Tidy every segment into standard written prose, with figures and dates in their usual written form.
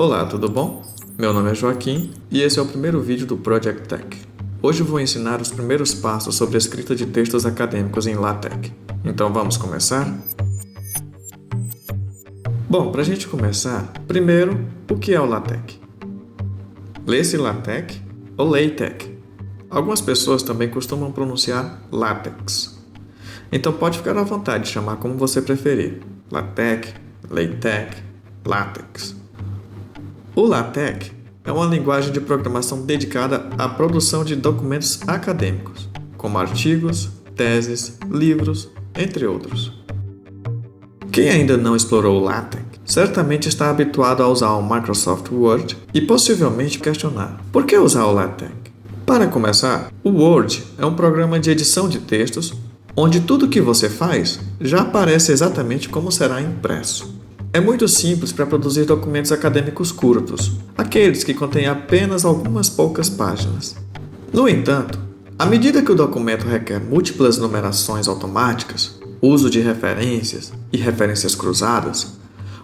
Olá, tudo bom? Meu nome é Joaquim e esse é o primeiro vídeo do Project Tech. Hoje eu vou ensinar os primeiros passos sobre a escrita de textos acadêmicos em LaTeX. Então vamos começar? Bom, para a gente começar, primeiro, o que é o LaTeX? Lê-se LaTeX ou LaTeX. Algumas pessoas também costumam pronunciar LaTeX. Então pode ficar à vontade de chamar como você preferir. LaTeX, LaTeX, LaTeX. O LaTeX é uma linguagem de programação dedicada à produção de documentos acadêmicos, como artigos, teses, livros, entre outros. Quem ainda não explorou o LaTeX certamente está habituado a usar o Microsoft Word e possivelmente questionar: por que usar o LaTeX? Para começar, o Word é um programa de edição de textos onde tudo que você faz já aparece exatamente como será impresso. É muito simples para produzir documentos acadêmicos curtos, aqueles que contêm apenas algumas poucas páginas. No entanto, à medida que o documento requer múltiplas numerações automáticas, uso de referências e referências cruzadas,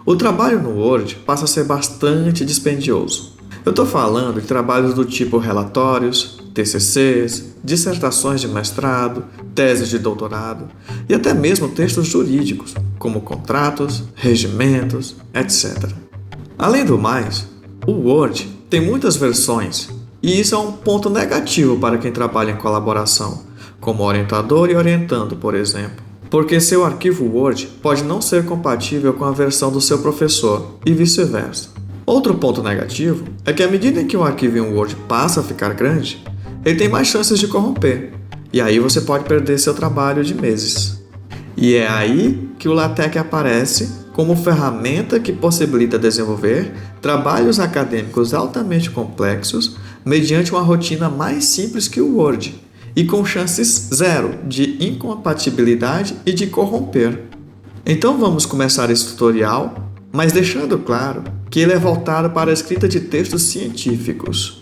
o trabalho no Word passa a ser bastante dispendioso. Eu estou falando de trabalhos do tipo relatórios, TCCs, dissertações de mestrado, teses de doutorado e até mesmo textos jurídicos, como contratos, regimentos, etc. Além do mais, o Word tem muitas versões e isso é um ponto negativo para quem trabalha em colaboração, como orientador e orientando, por exemplo, porque seu arquivo Word pode não ser compatível com a versão do seu professor e vice-versa. Outro ponto negativo é que à medida em que um arquivo em Word passa a ficar grande, ele tem mais chances de corromper, e aí você pode perder seu trabalho de meses. E é aí que o LaTeX aparece como ferramenta que possibilita desenvolver trabalhos acadêmicos altamente complexos mediante uma rotina mais simples que o Word e com chances zero de incompatibilidade e de corromper. Então vamos começar esse tutorial, mas deixando claro que ele é voltado para a escrita de textos científicos.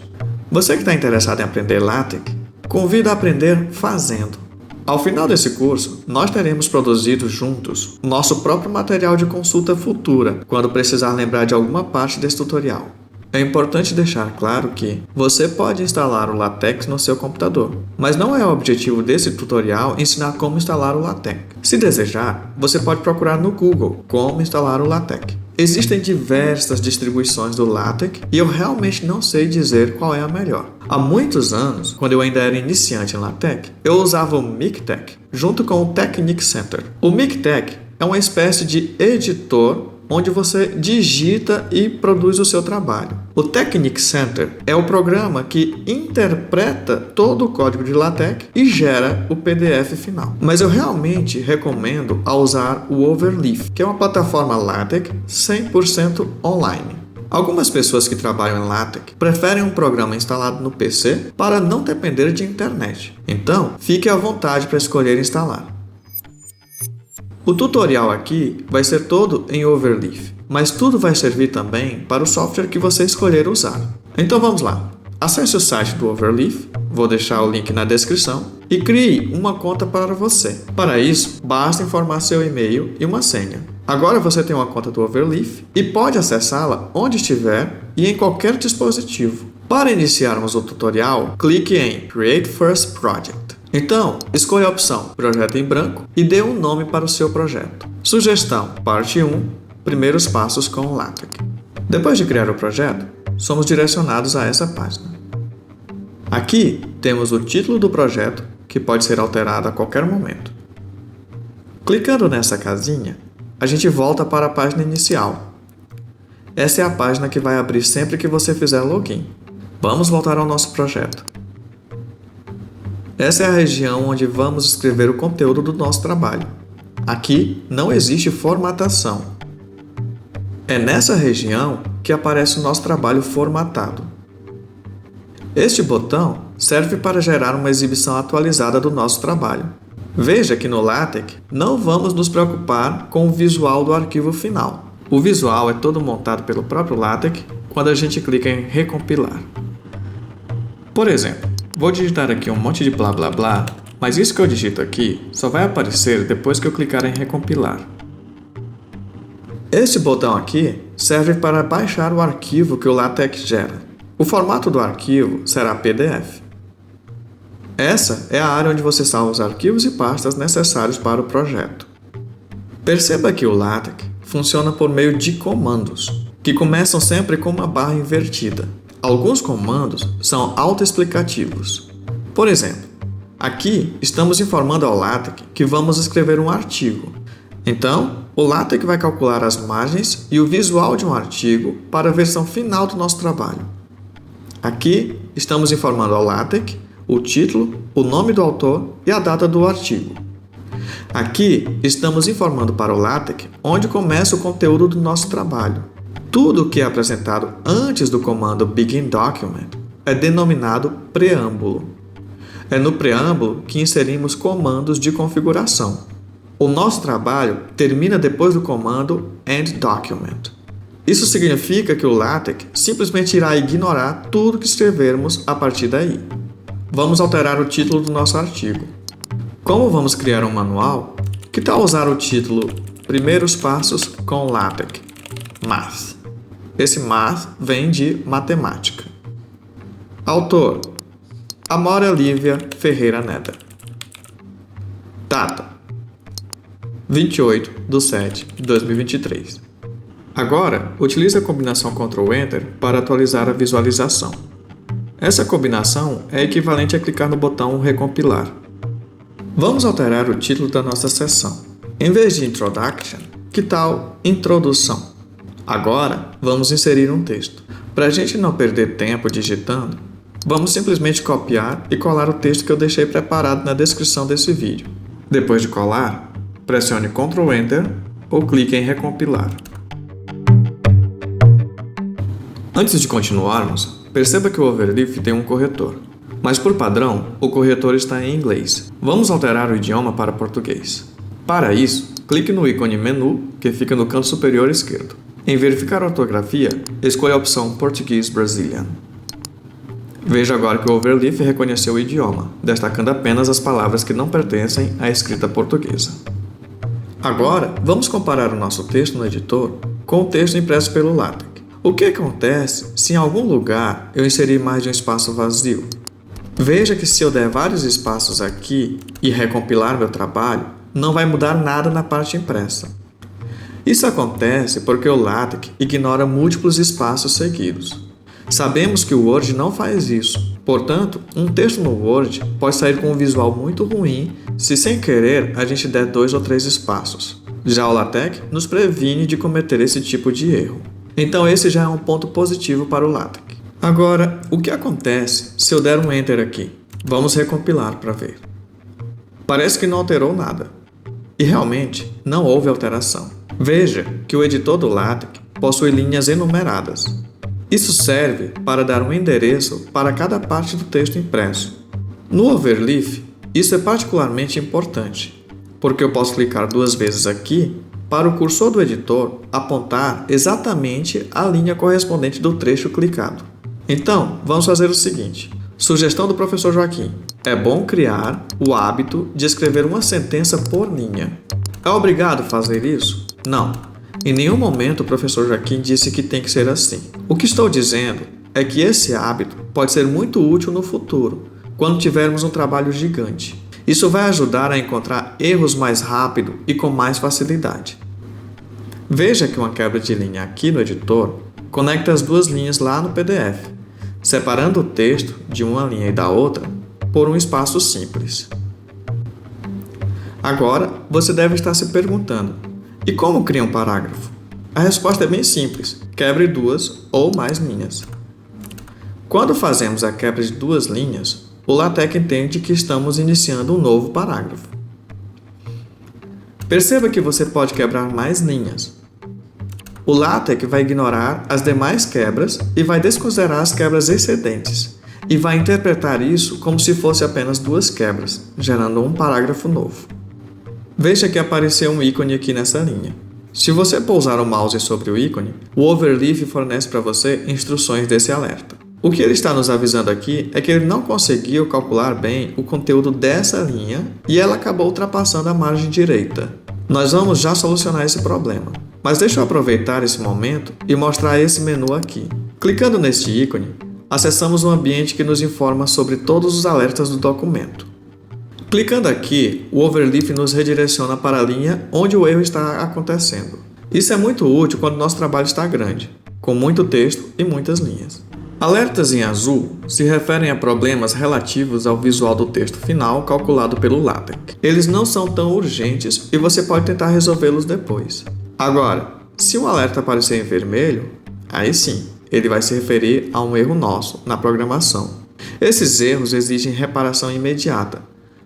Você que está interessado em aprender LaTeX, convido a aprender fazendo. Ao final desse curso, nós teremos produzido juntos nosso próprio material de consulta futura, quando precisar lembrar de alguma parte desse tutorial. É importante deixar claro que você pode instalar o LaTeX no seu computador, mas não é o objetivo desse tutorial ensinar como instalar o LaTeX. Se desejar, você pode procurar no Google como instalar o LaTeX. Existem diversas distribuições do LaTeX e eu realmente não sei dizer qual é a melhor. Há muitos anos, quando eu ainda era iniciante em LaTeX, eu usava o MikTeX junto com o Technic Center. O MikTeX é uma espécie de editor onde você digita e produz o seu trabalho. O Technic Center é o programa que interpreta todo o código de LaTeX e gera o PDF final. Mas eu realmente recomendo a usar o Overleaf, que é uma plataforma LaTeX 100% online. Algumas pessoas que trabalham em LaTeX preferem um programa instalado no PC para não depender de internet. Então, fique à vontade para escolher instalar. O tutorial aqui vai ser todo em Overleaf, mas tudo vai servir também para o software que você escolher usar. Então vamos lá. Acesse o site do Overleaf, vou deixar o link na descrição, e crie uma conta para você. Para isso, basta informar seu e-mail e uma senha. Agora você tem uma conta do Overleaf e pode acessá-la onde estiver e em qualquer dispositivo. Para iniciarmos o tutorial, clique em Create First Project. Então, escolha a opção Projeto em Branco e dê um nome para o seu projeto. Sugestão: Parte 1, Primeiros Passos com o LaTeX. Depois de criar o projeto, somos direcionados a essa página. Aqui temos o título do projeto, que pode ser alterado a qualquer momento. Clicando nessa casinha, a gente volta para a página inicial. Essa é a página que vai abrir sempre que você fizer login. Vamos voltar ao nosso projeto. Essa é a região onde vamos escrever o conteúdo do nosso trabalho. Aqui não existe formatação. É nessa região que aparece o nosso trabalho formatado. Este botão serve para gerar uma exibição atualizada do nosso trabalho. Veja que no LaTeX não vamos nos preocupar com o visual do arquivo final. O visual é todo montado pelo próprio LaTeX quando a gente clica em recompilar. Por exemplo, vou digitar aqui um monte de blá blá blá, mas isso que eu digito aqui só vai aparecer depois que eu clicar em recompilar. Este botão aqui serve para baixar o arquivo que o LaTeX gera. O formato do arquivo será PDF. Essa é a área onde você salva os arquivos e pastas necessários para o projeto. Perceba que o LaTeX funciona por meio de comandos, que começam sempre com uma barra invertida. Alguns comandos são autoexplicativos. Por exemplo, aqui estamos informando ao LaTeX que vamos escrever um artigo. Então, o LaTeX vai calcular as margens e o visual de um artigo para a versão final do nosso trabalho. Aqui estamos informando ao LaTeX o título, o nome do autor e a data do artigo. Aqui estamos informando para o LaTeX onde começa o conteúdo do nosso trabalho. Tudo o que é apresentado antes do comando Begin Document é denominado preâmbulo. É no preâmbulo que inserimos comandos de configuração. O nosso trabalho termina depois do comando End Document. Isso significa que o LaTeX simplesmente irá ignorar tudo que escrevermos a partir daí. Vamos alterar o título do nosso artigo. Como vamos criar um manual, que tal usar o título Primeiros Passos com LaTeX, Math. Esse Math vem de matemática. Autor: Amora Lívia Ferreira Neda. Data: 28/7/2023. Agora, utilize a combinação Ctrl+Enter para atualizar a visualização. Essa combinação é equivalente a clicar no botão Recompilar. Vamos alterar o título da nossa sessão. Em vez de Introduction, que tal Introdução? Agora, vamos inserir um texto. Para a gente não perder tempo digitando, vamos simplesmente copiar e colar o texto que eu deixei preparado na descrição desse vídeo. Depois de colar, pressione Ctrl+Enter ou clique em Recompilar. Antes de continuarmos, perceba que o Overleaf tem um corretor, mas por padrão, o corretor está em inglês. Vamos alterar o idioma para português. Para isso, clique no ícone Menu, que fica no canto superior esquerdo. Em Verificar a ortografia, escolha a opção Português Brazilian. Veja agora que o Overleaf reconheceu o idioma, destacando apenas as palavras que não pertencem à escrita portuguesa. Agora, vamos comparar o nosso texto no editor com o texto impresso pelo LaTeX. O que acontece se em algum lugar eu inserir mais de um espaço vazio? Veja que se eu der vários espaços aqui e recompilar meu trabalho, não vai mudar nada na parte impressa. Isso acontece porque o LaTeX ignora múltiplos espaços seguidos. Sabemos que o Word não faz isso. Portanto, um texto no Word pode sair com um visual muito ruim se sem querer a gente der 2 ou 3 espaços. Já o LaTeX nos previne de cometer esse tipo de erro. Então esse já é um ponto positivo para o LaTeX. Agora, o que acontece se eu der um Enter aqui? Vamos recompilar para ver. Parece que não alterou nada. E realmente, não houve alteração. Veja que o editor do LaTeX possui linhas enumeradas. Isso serve para dar um endereço para cada parte do texto impresso. No Overleaf, isso é particularmente importante, porque eu posso clicar 2 vezes aqui para o cursor do editor apontar exatamente a linha correspondente do trecho clicado. Então, vamos fazer o seguinte. Sugestão do professor Joaquim. É bom criar o hábito de escrever uma sentença por linha. É obrigado a fazer isso? Não. Em nenhum momento o professor Joaquim disse que tem que ser assim. O que estou dizendo é que esse hábito pode ser muito útil no futuro, quando tivermos um trabalho gigante. Isso vai ajudar a encontrar erros mais rápido e com mais facilidade. Veja que uma quebra de linha aqui no editor conecta as 2 linhas lá no PDF, separando o texto de uma linha e da outra por um espaço simples. Agora, você deve estar se perguntando: e como cria um parágrafo? A resposta é bem simples: quebre 2 ou mais linhas. Quando fazemos a quebra de 2 linhas, o LaTeX entende que estamos iniciando um novo parágrafo. Perceba que você pode quebrar mais linhas. O LaTeX vai ignorar as demais quebras e vai desconsiderar as quebras excedentes, e vai interpretar isso como se fosse apenas 2 quebras, gerando um parágrafo novo. Veja que apareceu um ícone aqui nessa linha. Se você pousar o mouse sobre o ícone, o Overleaf fornece para você instruções desse alerta. O que ele está nos avisando aqui é que ele não conseguiu calcular bem o conteúdo dessa linha e ela acabou ultrapassando a margem direita. Nós vamos já solucionar esse problema, mas deixa eu aproveitar esse momento e mostrar esse menu aqui. Clicando neste ícone, acessamos um ambiente que nos informa sobre todos os alertas do documento. Clicando aqui, o Overleaf nos redireciona para a linha onde o erro está acontecendo. Isso é muito útil quando nosso trabalho está grande, com muito texto e muitas linhas. Alertas em azul se referem a problemas relativos ao visual do texto final calculado pelo LaTeX. Eles não são tão urgentes e você pode tentar resolvê-los depois. Agora, se o alerta aparecer em vermelho, aí sim, ele vai se referir a um erro nosso na programação. Esses erros exigem reparação imediata,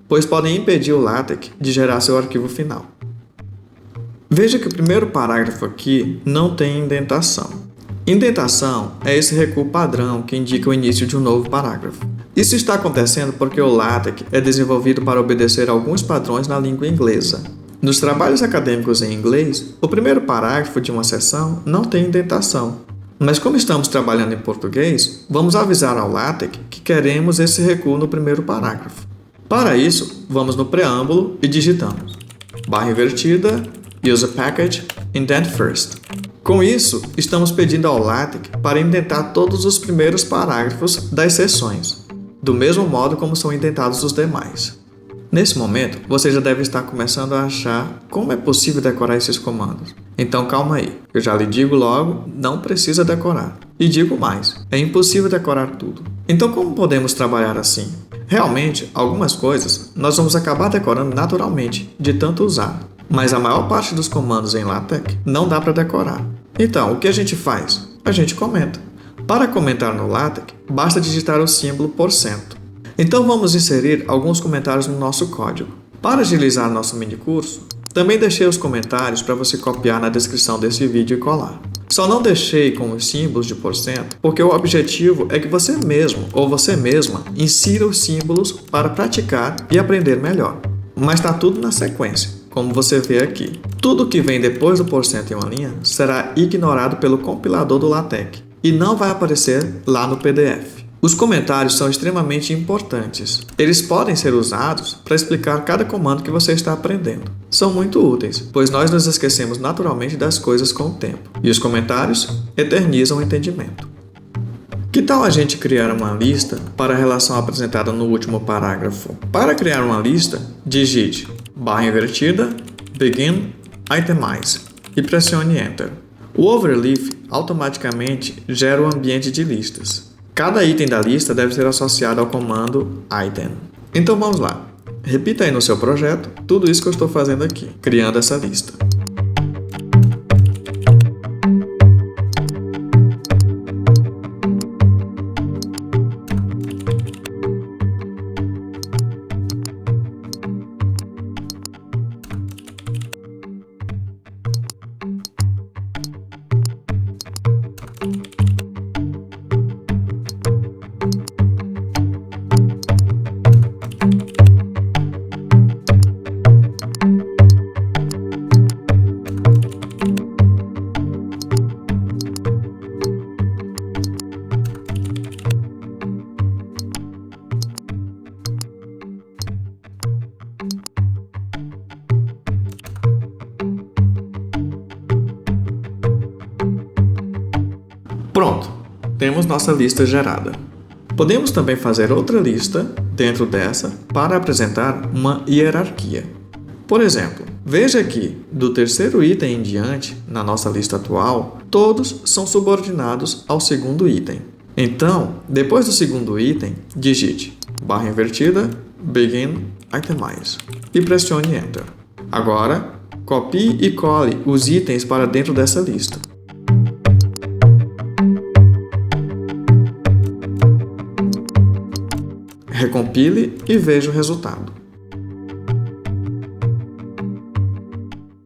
pois podem impedir o LaTeX de gerar seu arquivo final. Veja que o primeiro parágrafo aqui não tem indentação. Indentação é esse recuo padrão que indica o início de um novo parágrafo. Isso está acontecendo porque o LaTeX é desenvolvido para obedecer a alguns padrões na língua inglesa. Nos trabalhos acadêmicos em inglês, o primeiro parágrafo de uma seção não tem indentação. Mas como estamos trabalhando em português, vamos avisar ao LaTeX que queremos esse recuo no primeiro parágrafo. Para isso, vamos no preâmbulo e digitamos use a package, indent first. Com isso, estamos pedindo ao LaTeX para indentar todos os primeiros parágrafos das seções, do mesmo modo como são indentados os demais. Nesse momento, você já deve estar começando a achar como é possível decorar esses comandos. Então calma aí, eu já lhe digo logo, não precisa decorar. E digo mais, é impossível decorar tudo. Então como podemos trabalhar assim? Realmente, algumas coisas nós vamos acabar decorando naturalmente, de tanto usar. Mas a maior parte dos comandos em LaTeX não dá para decorar. Então, o que a gente faz? A gente comenta. Para comentar no LaTeX, basta digitar o símbolo %. Então vamos inserir alguns comentários no nosso código. Para agilizar nosso minicurso, também deixei os comentários para você copiar na descrição desse vídeo e colar. Só não deixei com os símbolos de %, porque o objetivo é que você mesmo ou você mesma insira os símbolos para praticar e aprender melhor. Mas está tudo na sequência, como você vê aqui. Tudo que vem depois do % em uma linha será ignorado pelo compilador do LaTeX e não vai aparecer lá no PDF. Os comentários são extremamente importantes. Eles podem ser usados para explicar cada comando que você está aprendendo. São muito úteis, pois nós nos esquecemos naturalmente das coisas com o tempo. E os comentários eternizam o entendimento. Que tal a gente criar uma lista para a relação apresentada no último parágrafo? Para criar uma lista, digite begin, itemize e pressione Enter. O Overleaf automaticamente gera o ambiente de listas. Cada item da lista deve ser associado ao comando item. Então vamos lá. Repita aí no seu projeto tudo isso que eu estou fazendo aqui, criando essa lista. Pronto, temos nossa lista gerada. Podemos também fazer outra lista dentro dessa para apresentar uma hierarquia. Por exemplo, veja que, do terceiro item em diante, na nossa lista atual, todos são subordinados ao segundo item. Então, depois do segundo item, digite begin, itemize e pressione Enter. Agora, copie e cole os itens para dentro dessa lista. Recompile e veja o resultado.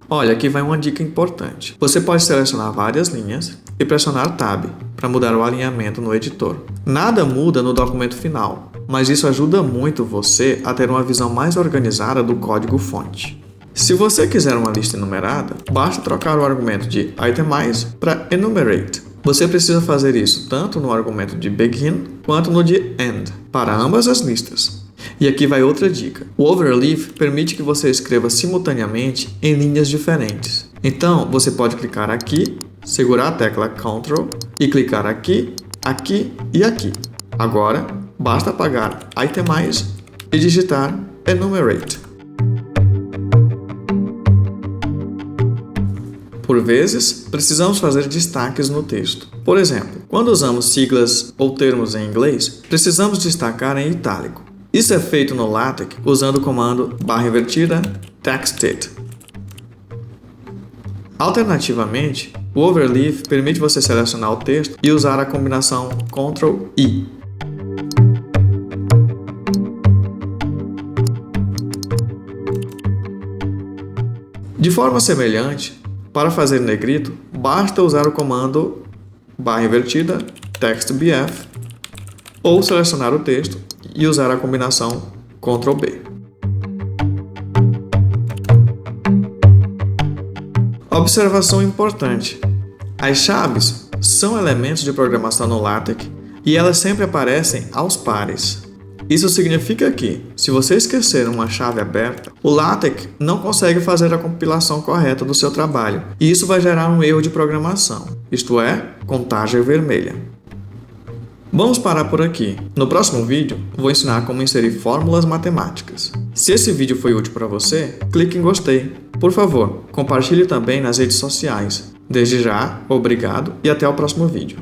Olha, aqui vai uma dica importante. Você pode selecionar várias linhas e pressionar Tab para mudar o alinhamento no editor. Nada muda no documento final, mas isso ajuda muito você a ter uma visão mais organizada do código-fonte. Se você quiser uma lista enumerada, basta trocar o argumento de itemize para enumerate. Você precisa fazer isso tanto no argumento de begin quanto no de end, para ambas as listas. E aqui vai outra dica. O overleaf permite que você escreva simultaneamente em linhas diferentes. Então, você pode clicar aqui, segurar a tecla Ctrl e clicar aqui, aqui e aqui. Agora, basta apagar Itemize e digitar Enumerate. Por vezes, precisamos fazer destaques no texto. Por exemplo, quando usamos siglas ou termos em inglês, precisamos destacar em itálico. Isso é feito no LaTeX usando o comando /texted. Alternativamente, o overleaf permite você selecionar o texto e usar a combinação Ctrl+I. De forma semelhante, para fazer negrito, basta usar o comando /textbf ou selecionar o texto e usar a combinação Ctrl+B. Observação importante: as chaves são elementos de programação no LaTeX e elas sempre aparecem aos pares. Isso significa que, se você esquecer uma chave aberta, o LaTeX não consegue fazer a compilação correta do seu trabalho e isso vai gerar um erro de programação, isto é, contagem vermelha. Vamos parar por aqui. No próximo vídeo, vou ensinar como inserir fórmulas matemáticas. Se esse vídeo foi útil para você, clique em gostei. Por favor, compartilhe também nas redes sociais. Desde já, obrigado e até o próximo vídeo.